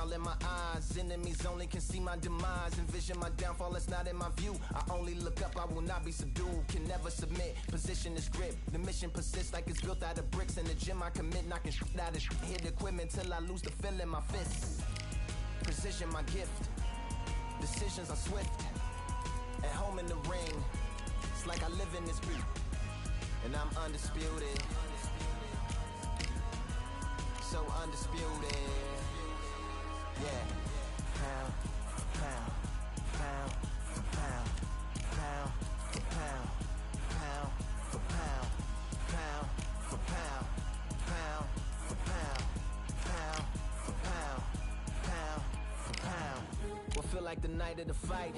all in my eyes. Enemies only can see my demise. Envision my downfall, it's not in my view. I only look up, I will not be subdued. Can never submit, position is grip. The mission persists like it's built out of bricks. In the gym I commit, knocking shit out of shit. Hit equipment till I lose the feel in my fists. Precision my gift. Decisions are swift. At home in the ring, it's like I live in this beat. And I'm undisputed. So undisputed. Yeah. Pound for pound, pound for pound, pound for pound, pound for pound, pound for pound, pound for pound, pound for pound, pound for pound. What feel like the night of the fight?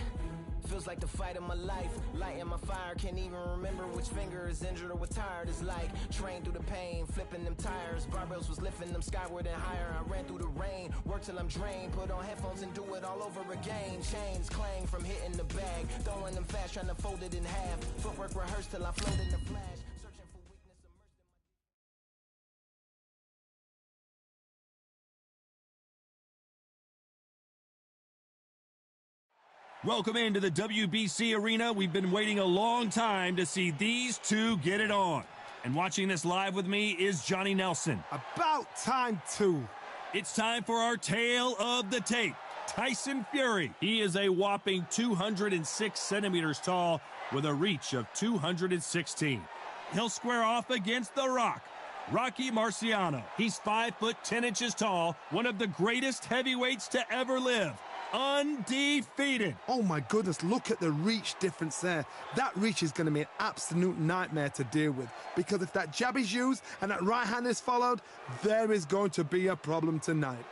Feels like the fight of my life. Lighting my fire, can't even remember which finger is injured or what tired is like. Trained through the pain, flipping them tires. Barbells was lifting them skyward and higher. I ran through the rain, worked till I'm drained. Put on headphones and do it all over again. Chains clang from hitting the bag. Throwing them fast, trying to fold it in half. Footwork rehearsed till I float in the flash. Searching for weakness, immersed in my... Welcome into the WBC arena. We've been waiting a long time to see these two get it on. And watching this live with me is Johnny Nelson. About time, too. It's time for our tale of the tape. Tyson Fury. He is a whopping 206 centimeters tall with a reach of 216. He'll square off against The Rock, Rocky Marciano. He's 5'10" tall, one of the greatest heavyweights to ever live. Undefeated. Oh my goodness, look at the reach difference there. That reach is going to be an absolute nightmare to deal with, because if that jab is used and that right hand is followed, there is going to be a problem tonight.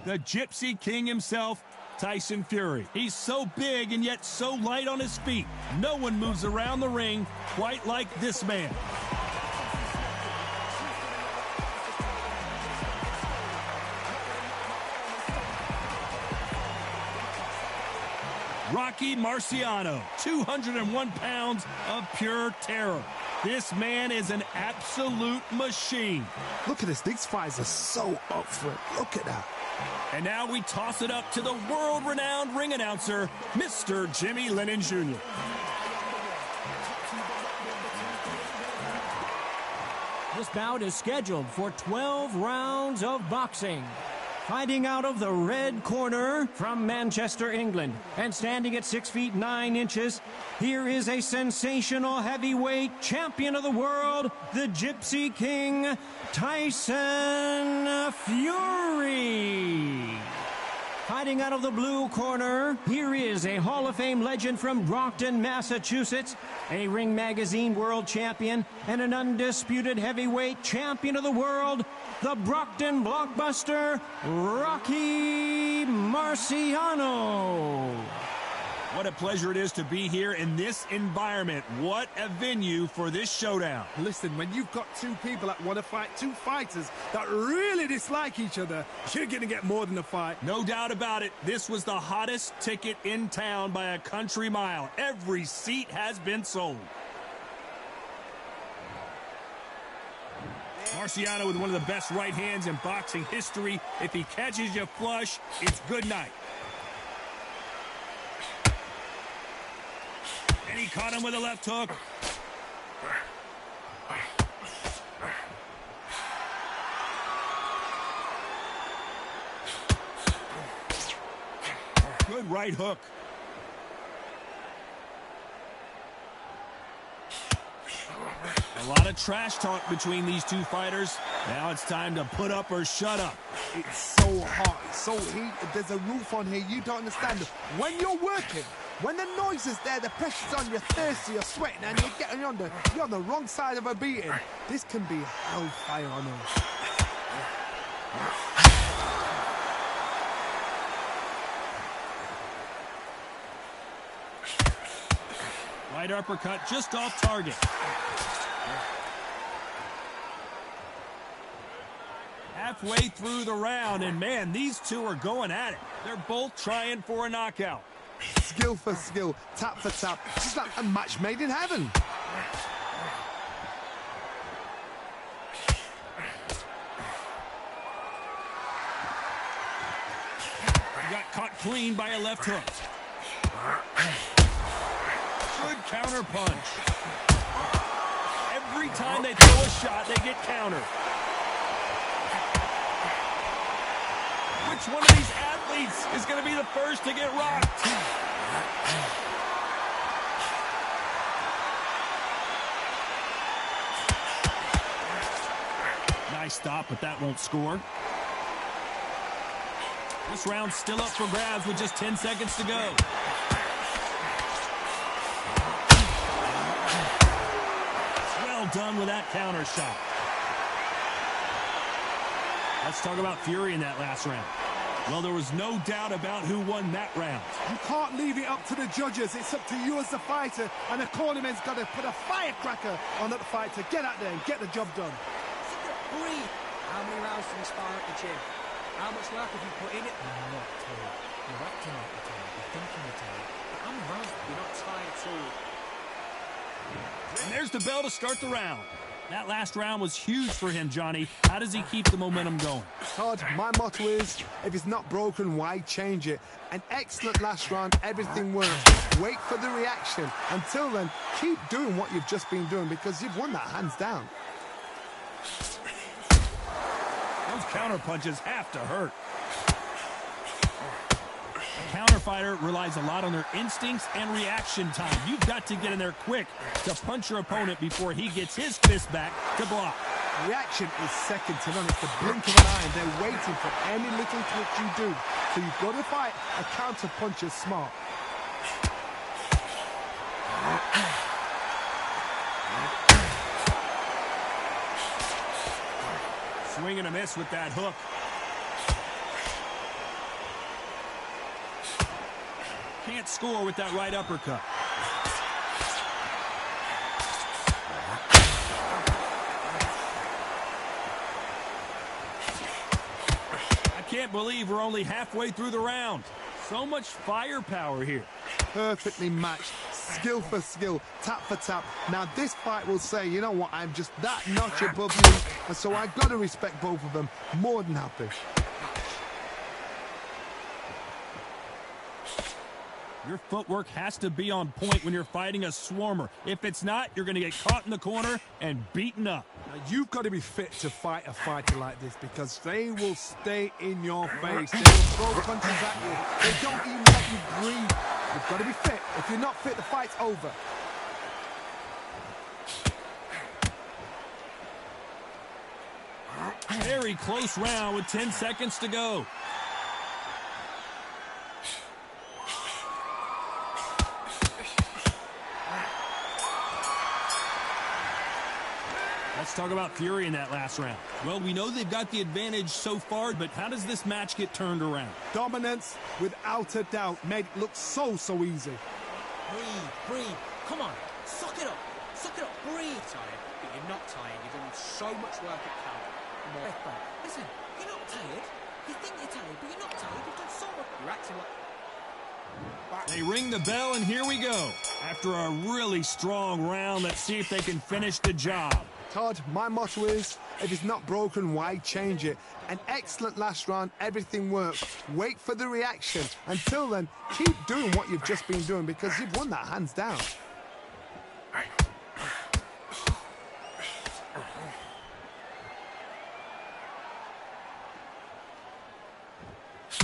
The Gypsy King himself, Tyson Fury. He's so big and yet so light on his feet. No one moves around the ring quite like this man. Rocky Marciano, 201 pounds of pure terror. This man is an absolute machine. Look at this. These fighters are so up for it. Look at that. And now we toss it up to the world-renowned ring announcer, Mr. Jimmy Lennon Jr. This bout is scheduled for 12 rounds of boxing. Fighting out of the red corner from Manchester, England, and standing at 6 feet 9 inches, here is a sensational heavyweight champion of the world, the Gypsy King, Tyson Fury. Fighting out of the blue corner, here is a Hall of Fame legend from Brockton, Massachusetts, a Ring Magazine world champion, and an undisputed heavyweight champion of the world, the Brockton blockbuster, Rocky Marciano. What a pleasure it is to be here in this environment. What a venue for this showdown. Listen, when you've got two people that want to fight, two fighters that really dislike each other, you're going to get more than a fight. No doubt about it. This was the hottest ticket in town by a country mile. Every seat has been sold. Marciano with one of the best right hands in boxing history. If he catches you flush, it's good night. And he caught him with a left hook. Good right hook. A lot of trash talk between these two fighters. Now it's time to put up or shut up. It's so hot, it's so heated. There's a roof on here, you don't understand. When you're working, when the noise is there, the pressure's on, you're thirsty, you're sweating, and you're on the wrong side of a beating. This can be hellfire on earth. Right uppercut just off target. Halfway through the round, and man, these two are going at it. They're both trying for a knockout. Skill for skill, tap for tap. It's like a match made in heaven. Caught clean by a left hook. Good counter punch. Every time they throw a shot, they get countered. Which one of these athletes is going to be the first to get rocked? Nice stop, but that won't score. This round's still up for grabs with just 10 seconds to go. Well done with that counter shot. Let's talk about Fury in that last round. Well, there was no doubt about who won that round. You can't leave it up to the judges. It's up to you as the fighter, and the cornerman's got to put a firecracker on that fight to get out there and get the job done. Breathe. How many rounds did you spar at the gym? How much work have you put in it? You're not tired. You're acting like you're tired. You're thinking you're tired. But how many rounds? You're not tired at all. And there's the bell to start the round. That last round was huge for him, Johnny. How does he keep the momentum going? Todd, my motto is, if it's not broken, why change it? An excellent last round, everything works. Wait for the reaction. Until then, keep doing what you've just been doing because you've won that hands down. Those counter punches have to hurt. A counter fighter relies a lot on their instincts and reaction time. You've got to get in there quick to punch your opponent before he gets his fist back to block. Reaction is second to none. It's the blink of an eye. They're waiting for any little twitch you do. So you've got to fight a counter puncher smart. Swing and a miss with that hook. Can't score with that right uppercut. I can't believe we're only halfway through the round. So much firepower here. Perfectly matched. Skill for skill, tap for tap. Now this fight will say, you know what, I'm just that notch above you, and so I've got to respect both of them. More than happy. Your footwork has to be on point when you're fighting a swarmer. If it's not, you're going to get caught in the corner and beaten up. Now, you've got to be fit to fight a fighter like this because they will stay in your face. They will throw punches at you. They don't even let you breathe. You've got to be fit. If you're not fit, the fight's over. Very close round with 10 seconds to go. Let's talk about Fury in that last round. Well, we know they've got the advantage so far, but how does this match get turned around? Dominance, without a doubt, made it look so easy. Breathe. Come on. Suck it up. Breathe. Tired, but you're not tired. You've done so much work at camp. More. Listen, you're not tired. You think you're tired, but you're not tired. You've done so much. You're acting like... They ring the bell, and here we go. After a really strong round, let's see if they can finish the job. Todd, my motto is, if it's not broken, why change it? An excellent last round, everything works. Wait for the reaction. Until then, keep doing what you've just been doing because you've won that hands down.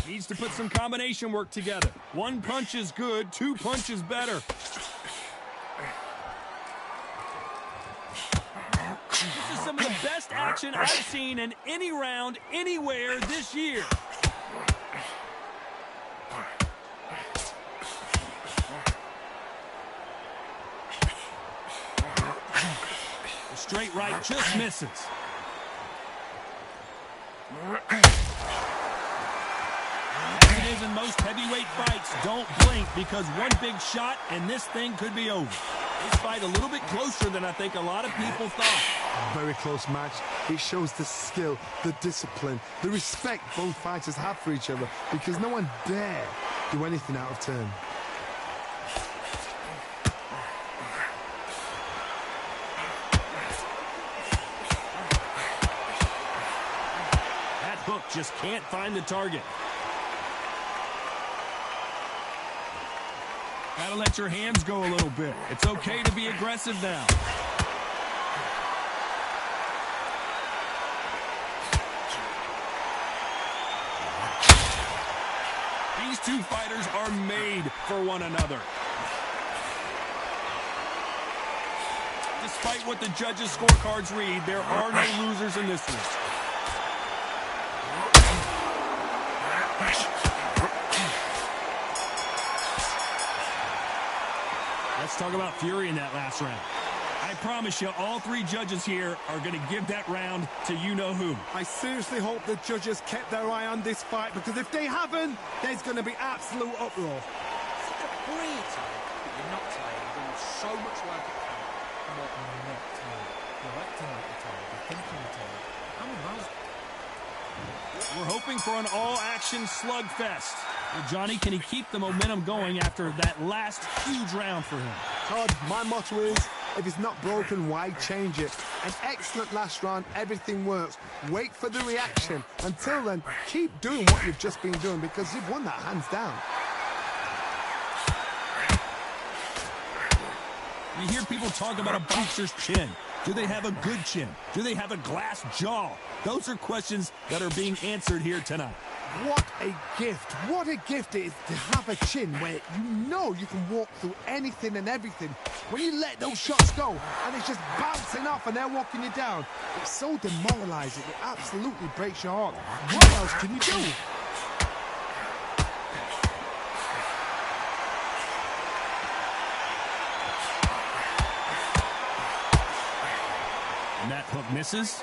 Needs to put some combination work together. One punch is good, two punches better. This is some of the best action I've seen in any round, anywhere this year. The straight right just misses. As it is in most heavyweight fights, don't blink because one big shot and this thing could be over. This fight a little bit closer than I think a lot of people thought. Very close match. It shows the skill, the discipline, the respect both fighters have for each other because no one dare do anything out of turn. That hook just can't find the target. Gotta let your hands go a little bit. It's okay to be aggressive now. These two fighters are made for one another. Despite what the judges' scorecards read, there are no losers in this one. Let's talk about Fury in that last round. I promise you, all three judges here are going to give that round to you-know-who. I seriously hope the judges kept their eye on this fight, because if they haven't, there's going to be absolute uproar. Breathe, tired, but you're not tired. You've done so much work at camp. You're not tired. You're acting like you're tired. You're thinking you're tired. How many miles? We're hoping for an all-action slugfest. Well, Johnny, can he keep the momentum going after that last huge round for him? Todd, my motto is, if it's not broken, why change it? An excellent last round, everything works. Wait for the reaction. Until then, keep doing what you've just been doing, because you've won that hands down. You hear people talk about a boxer's chin. Do they have a good chin? Do they have a glass jaw? Those are questions that are being answered here tonight. What a gift. What a gift it is to have a chin where you know you can walk through anything and everything. When you let those shots go and it's just bouncing off and they're walking you down, it's so demoralizing. It absolutely breaks your heart. What else can you do? And that hook misses.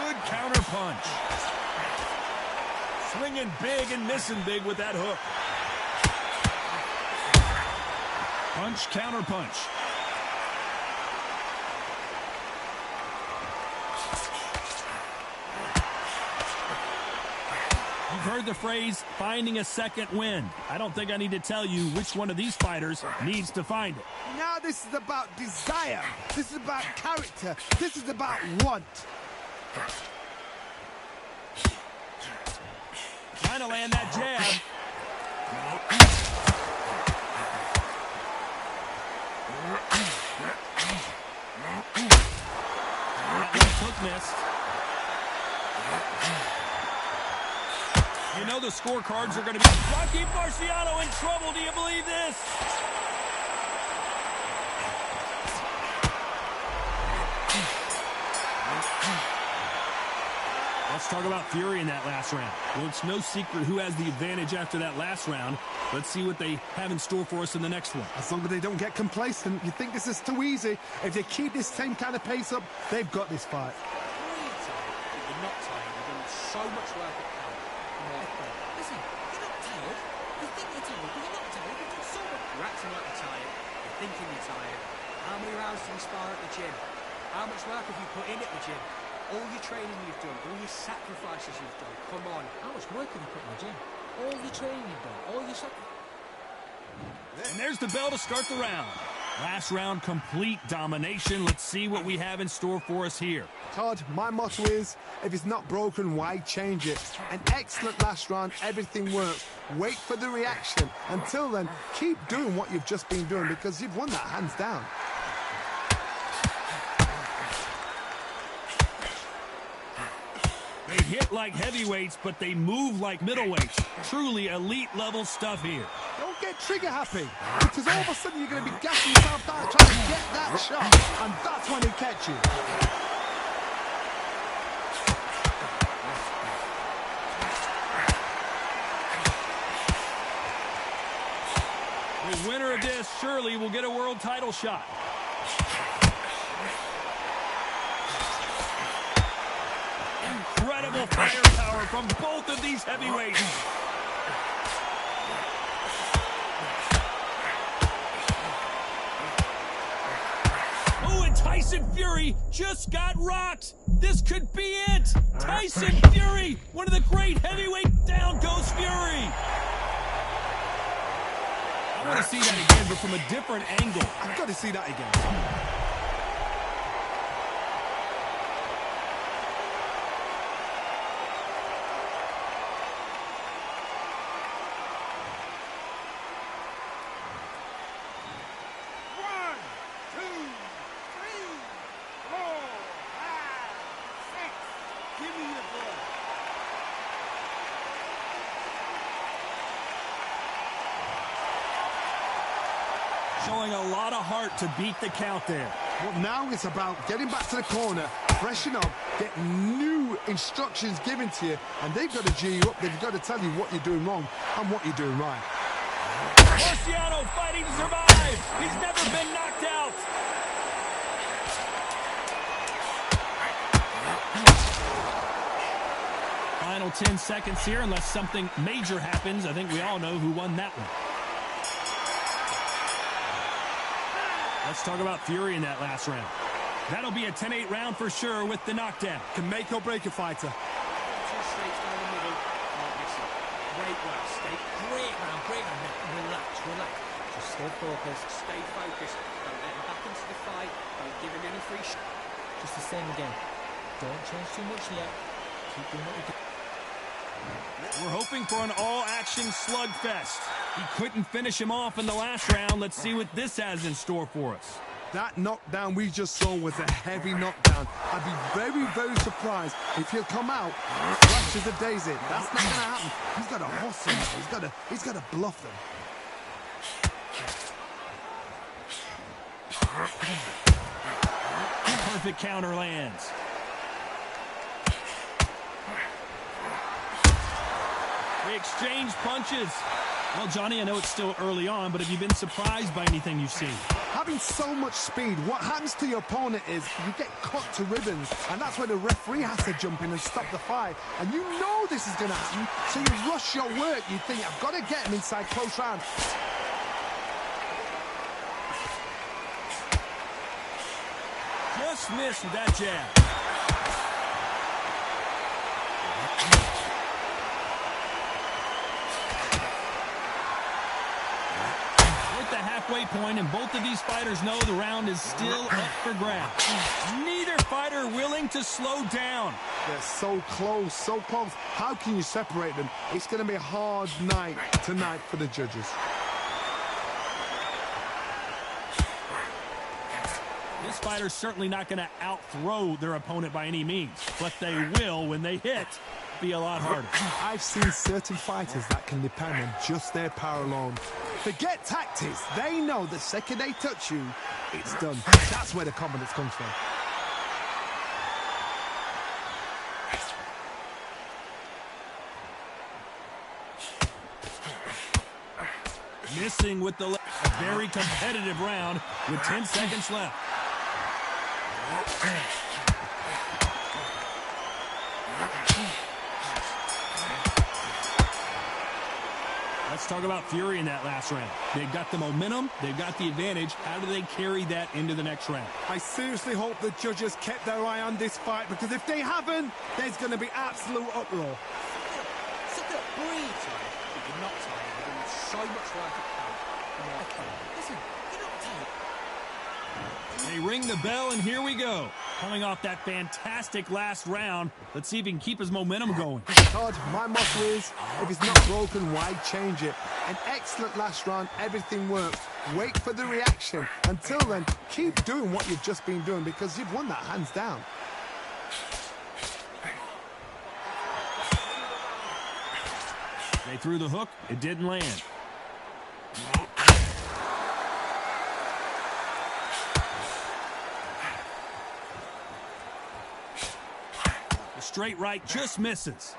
Good counter punch. Swinging big and missing big with that hook. Punch, counter punch. You've heard the phrase, finding a second wind. I don't think I need to tell you which one of these fighters needs to find it. Now this is about desire. This is about character. This is about want. Trying to land that jab. That left hook missed. You know the scorecards are going to be... Rocky Marciano in trouble. Do you believe this? Let's talk about Fury in that last round. Well, it's no secret who has the advantage after that last round. Let's see what they have in store for us in the next one. As long as they don't get complacent, you think this is too easy. If they keep this same kind of pace up, they've got this fight. You're not tired. You've done so much work at camp. Listen, you're not tired. You think you're tired, but you're not tired. You've done so much. You're acting like you're tired. You're thinking you're tired. How many rounds do you spar at the gym? How much work have you put in at the gym? All your training you've done, all your sacrifices you've done. Come on. How much work have you put in the gym? All your training you've done, all your sacrifices. And there's the bell to start the round. Last round, complete domination. Let's see what we have in store for us here. Todd, my motto is, if it's not broken, why change it? An excellent last round, everything works. Wait for the reaction. Until then, keep doing what you've just been doing, because you've won that hands down. They hit like heavyweights, but they move like middleweights. Truly elite level stuff here. Don't get trigger happy, because all of a sudden you're going to be gassing yourself down trying to get that shot, and that's when it catch you. The winner of this surely will get a world title shot. Incredible firepower from both of these heavyweights. Oh, and Tyson Fury just got rocked. This could be it. Tyson Fury, one of the great heavyweight. Down goes Fury. I want to see that again, but from a different angle. I've got to see that again. Showing a lot of heart to beat the count there. Well, now it's about getting back to the corner, freshen up, get new instructions given to you, and they've got to G you up. They've got to tell you what you're doing wrong and what you're doing right. Marciano fighting to survive. He's never been knocked out. Final 10 seconds here, unless something major happens. I think we all know who won that one. Let's talk about Fury in that last round. That'll be a 10-8 round for sure with the knockdown. Can make or break a fighter. Two straight down the middle. Great work. Great round. Relax. Just stay focused. Stay focused. Don't let him back into the fight. Don't give him any free shot. Just the same again. Don't change too much yet. Keep doing what you do. We're hoping for an all-action slugfest. He couldn't finish him off in the last round. Let's see what this has in store for us. That knockdown we just saw was a heavy knockdown. I'd be very, very surprised if he'll come out fresh as a daisy. That's not going to happen. He's got to hustle him. He's got to bluff them. Perfect counter lands. They exchange punches. Well, Johnny, I know it's still early on, but have you been surprised by anything you've seen? Having so much speed, what happens to your opponent is you get cut to ribbons, and that's where the referee has to jump in and stop the fight. And you know this is going to happen, so you rush your work. You think, I've got to get him inside close round. Just missed with that jab. The halfway point, and both of these fighters know the round is still up for grabs. Neither fighter willing to slow down. They're so close, so close. How can you separate them? It's going to be a hard night tonight for the judges. This fighter's certainly not going to out-throw their opponent by any means, but they will, when they hit, be a lot harder. I've seen certain fighters that can depend on just their power alone. Forget tactics. They know the second they touch you, it's done. That's where the confidence comes from. Missing with the left. A very competitive round with 10 seconds left. Let's talk about Fury in that last round. They've got the momentum. They've got the advantage. How do they carry that into the next round? I seriously hope the judges kept their eye on this fight, because if they haven't, there's going to be absolute uproar. Suck it up. Breathe, Tony. But you're not tired. You're doing so much work at camp. Listen, you're not tired. They ring the bell, and here we go. Coming off that fantastic last round, let's see if he can keep his momentum going. Todd, my motto is, if it's not broken, why change it? An excellent last round, everything worked. Wait for the reaction. Until then, keep doing what you've just been doing, because you've won that hands down. They threw the hook. It didn't land. Straight right just misses.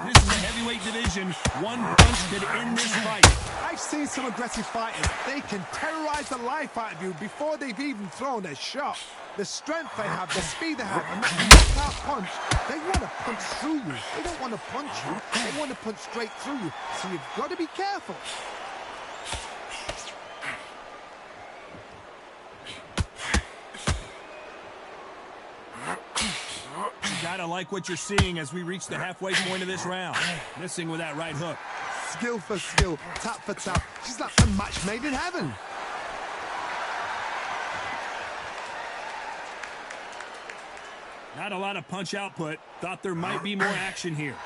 This is a heavyweight division. One punch could end this fight. I've seen some aggressive fighters. They can terrorize the life out of you before they've even thrown a shot. The strength they have, the speed they have, and that knockout punch, they want to punch through you. They don't want to punch you. They want to punch straight through you. So you've got to be careful. Gotta like what you're seeing as we reach the halfway point of this round. Missing with that right hook. Skill for skill, tap for tap. She's like a match made in heaven. Not a lot of punch output. Thought there might be more action here.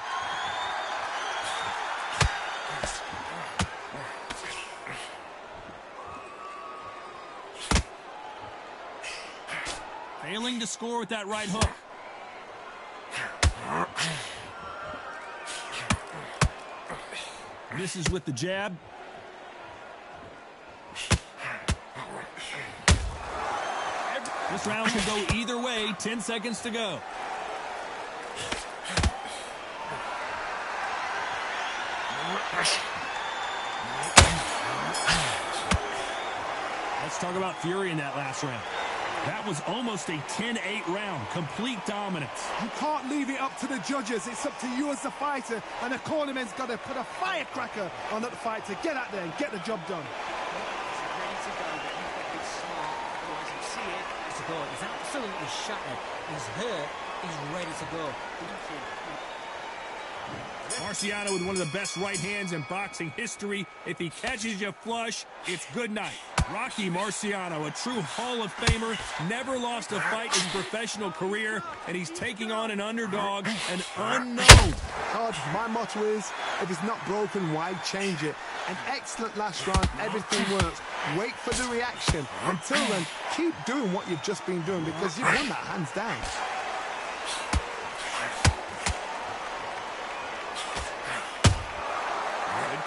Failing to score with that right hook. Misses with the jab. This round can go either way. 10 seconds to go. Let's talk about Fury in that last round. That was almost a 10-8 round. Complete dominance. You can't leave it up to the judges. It's up to you as the fighter. And the cornerman's got to put a firecracker on that fight to get out there and get the job done. He's ready to go, but you've got to be smart. Otherwise, you see it. It's a goal. He's absolutely shattered. He's hurt. He's ready to go. Marciano with one of the best right hands in boxing history. If he catches you flush, it's good night. Rocky Marciano, a true Hall of Famer, never lost a fight in his professional career, and he's taking on an underdog, an unknown. Todd, my motto is, if it's not broken, why change it? An excellent last round, everything works. Wait for the reaction. Until then, keep doing what you've just been doing because you've won that hands down.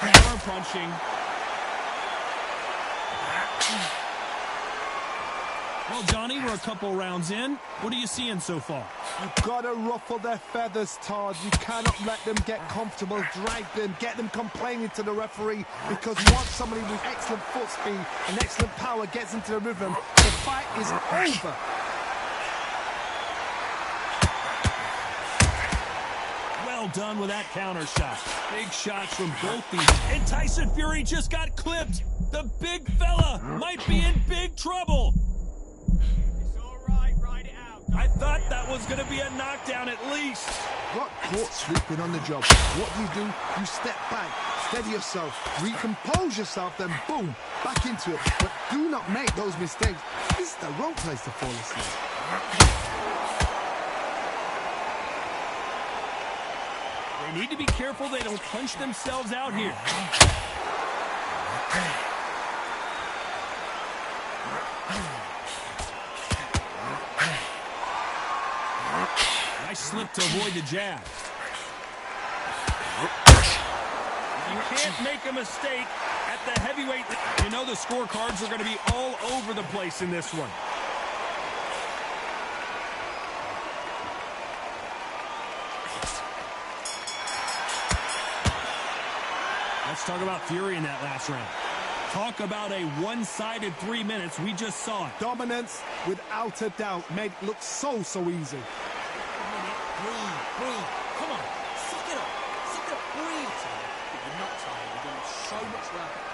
Good counter punching. Well, Johnny, we're a couple rounds in. What are you seeing so far? You've got to ruffle their feathers, Todd. You cannot let them get comfortable, drag them, get them complaining to the referee, because once somebody with excellent foot speed and excellent power gets into the rhythm, the fight is over. Well done with that counter shot. Big shots from both these. And Tyson Fury just got clipped. The big fella might be in big trouble. It's all right. Ride it out. I thought that was going to be a knockdown at least. Got caught sleeping on the job. What do? You step back, steady yourself, recompose yourself, then boom, back into it. But do not make those mistakes. This is the wrong place to fall asleep. They need to be careful they don't punch themselves out here. Nice slip to avoid the jab. You can't make a mistake at the heavyweight. You know the scorecards are going to be all over the place in this one. Let's talk about Fury in that last round. Talk about a one-sided 3 minutes. We just saw it. Dominance, without a doubt, made it look so easy. Breathe. Come on. Suck it up. Breathe. But you're not tired. You've done so much work at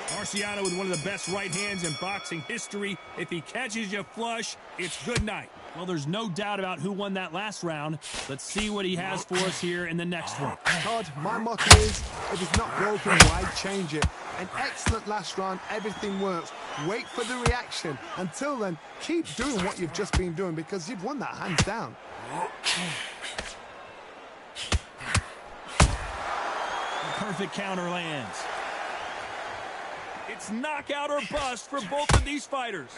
camp. Marciano with one of the best right hands in boxing history. If he catches you flush, it's good night. Well, there's no doubt about who won that last round. Let's see what he has for us here in the next one. Todd, my motto is, if it's not broken, why change it? An excellent last round, everything works. Wait for the reaction. Until then, keep doing what you've just been doing because you've won that hands down. Perfect counter lands. It's knockout or bust for both of these fighters.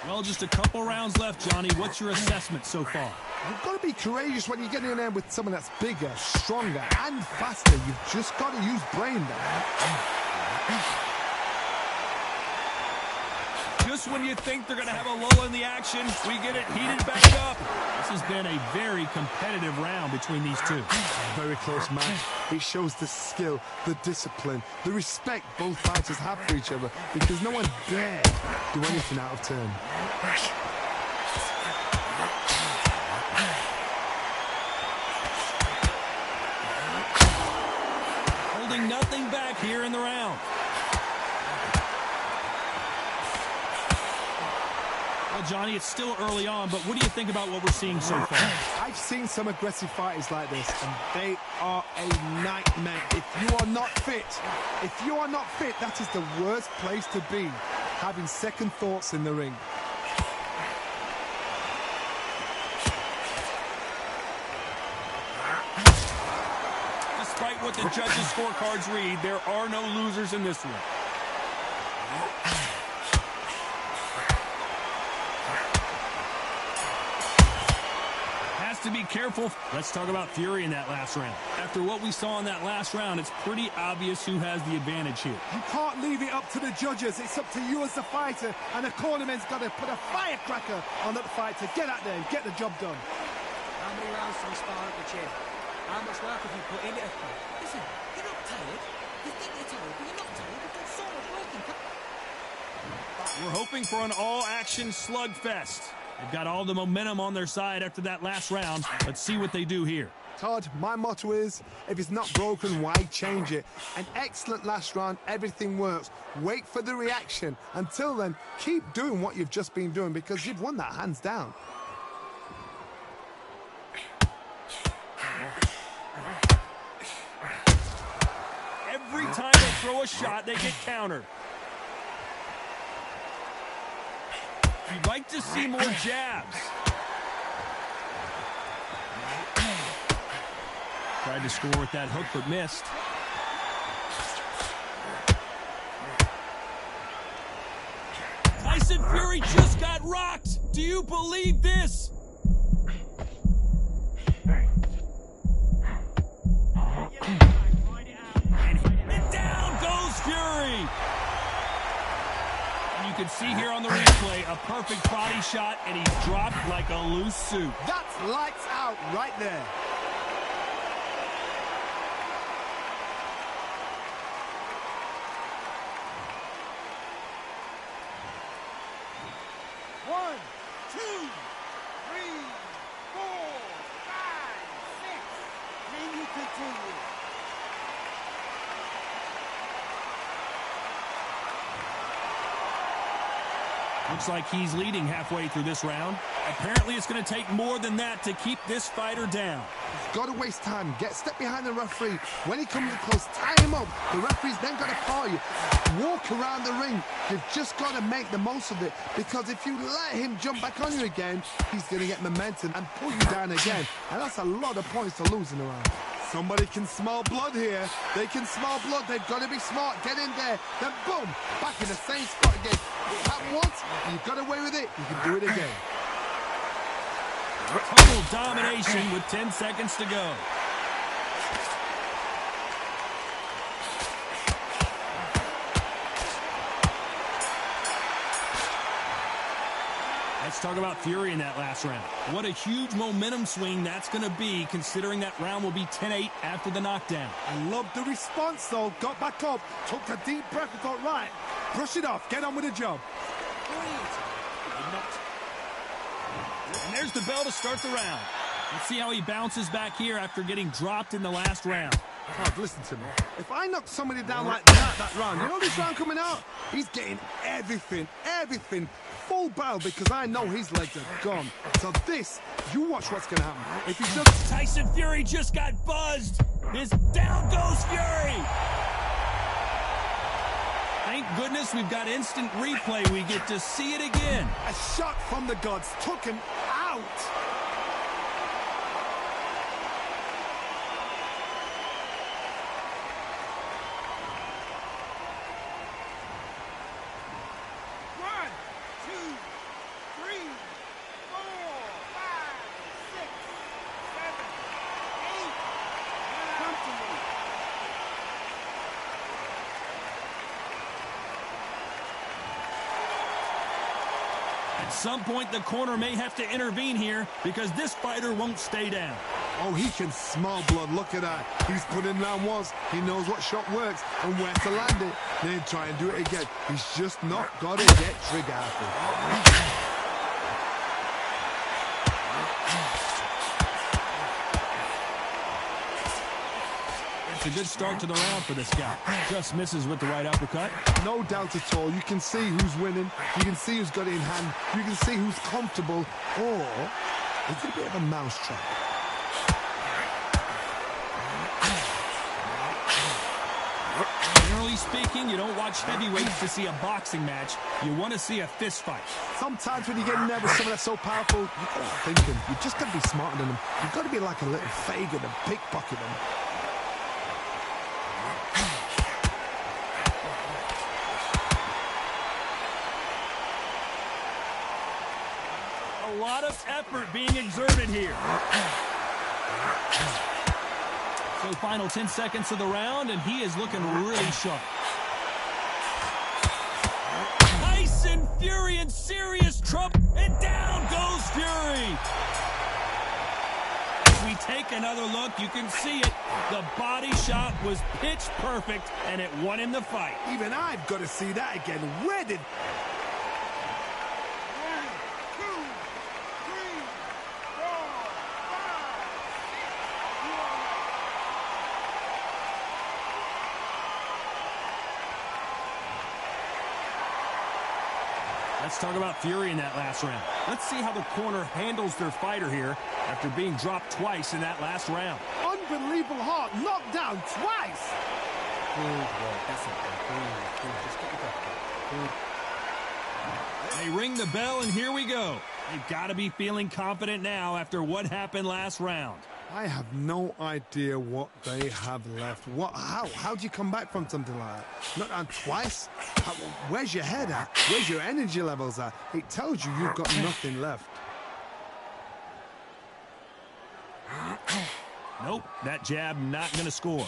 Well, just a couple rounds left, Johnny. What's your assessment so far? You've got to be courageous when you get in there with someone that's bigger, stronger, and faster. You've just got to use brain there. Just when you think they're going to have a lull in the action, we get it heated back up. This has been a very competitive round between these two. Very close match. It shows the skill, the discipline, the respect both fighters have for each other because no one dare do anything out of turn. Holding nothing back here in the round. Well, Johnny, it's still early on, but what do you think about what we're seeing so far? I've seen some aggressive fighters like this, and they are a nightmare. If you are not fit, that is the worst place to be, having second thoughts in the ring. Despite what the judges' scorecards read, there are no losers in this one. careful. Let's talk about Fury in that last round. After what we saw in that last round, it's pretty obvious who has the advantage here. You can't leave it up to the judges. It's up to you as the fighter, and the cornerman's got to put a firecracker on that fight to get out there and get the job done. How many rounds do we spar at the gym? How much work have you put into it? Listen, you're not tired. You think you're tired, but you're not tired. You've done so much work in. We're hoping for an all-action slugfest. They've got all the momentum on their side after that last round. Let's see what they do here. Todd, my motto is, if it's not broken, why change it? An excellent last round, everything works. Wait for the reaction. Until then, keep doing what you've just been doing because you've won that hands down. Every time they throw a shot, they get countered. You'd like to see more jabs. Tried to score with that hook, but missed. Tyson Fury just got rocked. Do you believe this? And down goes Fury. You can see here on the replay a perfect body shot, and he's dropped like a loose suit. That's lights out right there. One, two, 3, 4, 5, 6. Can you continue? Looks like he's leading halfway through this round. Apparently it's going to take more than that to keep this fighter down. Got to waste time. Step behind the referee. When he comes close, tie him up. The referee's then got to call you. Walk around the ring. You've just got to make the most of it. Because if you let him jump back on you again, he's going to get momentum and pull you down again. And that's a lot of points to lose in a round. Somebody can smell blood here. They can smell blood. They've got to be smart. Get in there. Then boom, back in the same spot again. It happened once, you got away with it. You can do it again. Total domination with 10 seconds to go. Let's talk about Fury in that last round. What a huge momentum swing that's going to be, considering that round will be 10-8 after the knockdown. I love the response, though. Got back up, took a deep breath and thought, right, brush it off, get on with the job. And there's the bell to start the round. Let's see how he bounces back here after getting dropped in the last round. Todd, listen to me. If I knock somebody down like that round, you know this round coming out? He's getting everything, full barrel because I know his legs are gone. So this, you watch what's going to happen. If he just... Tyson Fury just got buzzed. His down goes Fury. Thank goodness we've got instant replay. We get to see it again. A shot from the gods took him out. At some point, the corner may have to intervene here because this fighter won't stay down. Oh, he can smell blood. Look at that. He's put in round once. He knows what shot works and where to land it. Then try and do it again. He's just not got to get trigger happy. It's a good start to the round for this guy. Just misses with the right uppercut. No doubt at all. You can see who's winning. You can see who's got it in hand. You can see who's comfortable. Or it's a bit of a mousetrap. Generally speaking, you don't watch heavyweights to see a boxing match. You want to see a fist fight. Sometimes when you get in there with someone that's so powerful, you got to think him. You just got to be smarter than him. You've got to be like a little Fagin and pickpocket him. A lot of effort being exerted here. So final 10 seconds of the round, and he is looking really sharp. Tyson Fury in serious trouble, and down goes Fury. As we take another look, you can see it. The body shot was pitch perfect, and it won him the fight. Even I've got to see that again. Where did... Let's talk about Fury in that last round. Let's see how the corner handles their fighter here after being dropped twice in that last round. Unbelievable heart, knocked down twice. They ring the bell, and here we go. They've got to be feeling confident now after what happened last round. I have no idea what they have left. How do you come back from something like that? Not down twice? Where's your head at? Where's your energy levels at? It tells you you've got nothing left. Nope, that jab not going to score.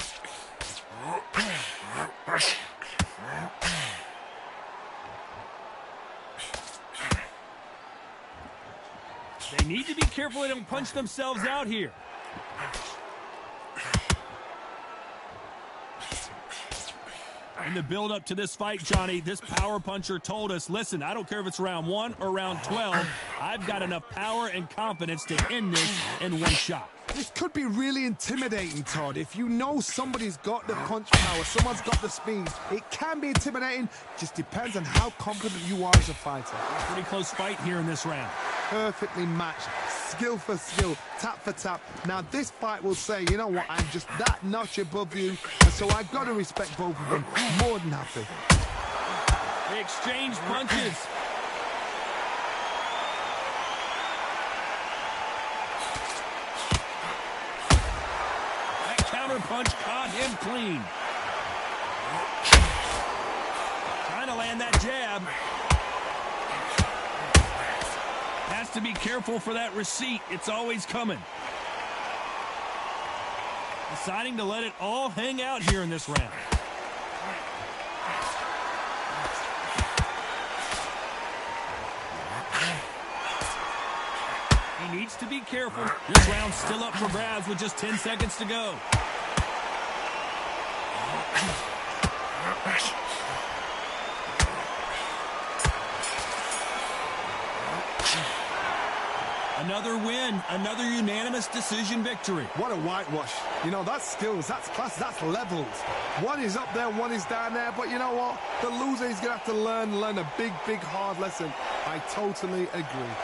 They need to be careful they don't punch themselves out here. In the build-up to this fight, Johnny, this power puncher told us, listen, I don't care if it's round 1 or round 12, I've got enough power and confidence to end this in one shot. This could be really intimidating, Todd. If you know somebody's got the punch power, someone's got the speed, it can be intimidating. Just depends on how confident you are as a fighter. Pretty close fight here in this round. Perfectly matched, skill for skill, tap for tap. Now this fight will say, you know what, I'm just that notch above you, and so I've got to respect both of them. More than happy. They exchange punches. That counter punch caught him clean. Trying to land that jab. Has to be careful for that receipt. It's always coming. Deciding to let it all hang out here in this round. He needs to be careful. This round's still up for grabs with just 10 seconds to go. Another win, another unanimous decision victory. What a whitewash. You know, that's skills, that's class, that's levels. One is up there, one is down there, but you know what? The loser is going to have to learn a big, hard lesson. I totally agree.